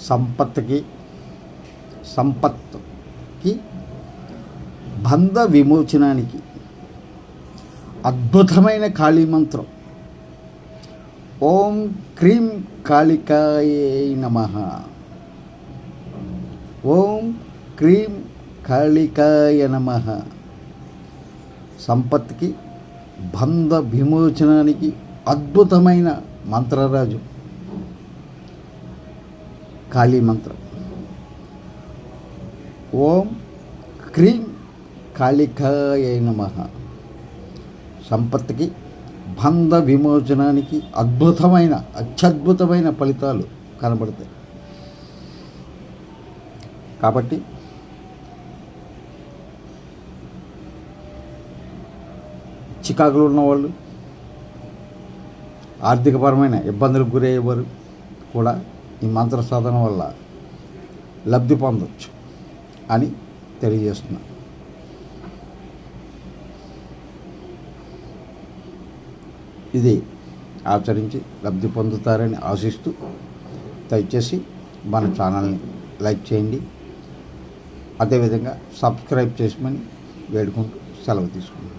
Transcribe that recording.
సంపత్కి బంధ విమోచనానికి అద్భుతమైన కాళీ మంత్రం. ఓం క్రీం కాళికాయే నమః. ఓం క్రీం కాళికాయ నమః. సంపత్తికి బంధ విమోచనానికి అద్భుతమైన మంత్రరాజు కాళీ మంత్రం. ఓం క్రీం కాళికాయ నమః. సంపత్తికి బంధ విమోచనానికి అత్యద్భుతమైన ఫలితాలు కనబడతాయి. కాబట్టి చికాకులు ఉన్నవాళ్ళు, ఆర్థికపరమైన ఇబ్బందులకు గురయ్యేవారు కూడా ఈ మంత్ర సాధన వల్ల లబ్ధి పొందవచ్చు అని తెలియజేస్తున్నాను. ఇది ఆచరించి లబ్ధి పొందుతారని ఆశిస్తూ దయచేసి మన ఛానల్ని లైక్ చేయండి. అదేవిధంగా సబ్స్క్రైబ్ చేసి వేడుకుంటూ సెలవు తీసుకుంటాం.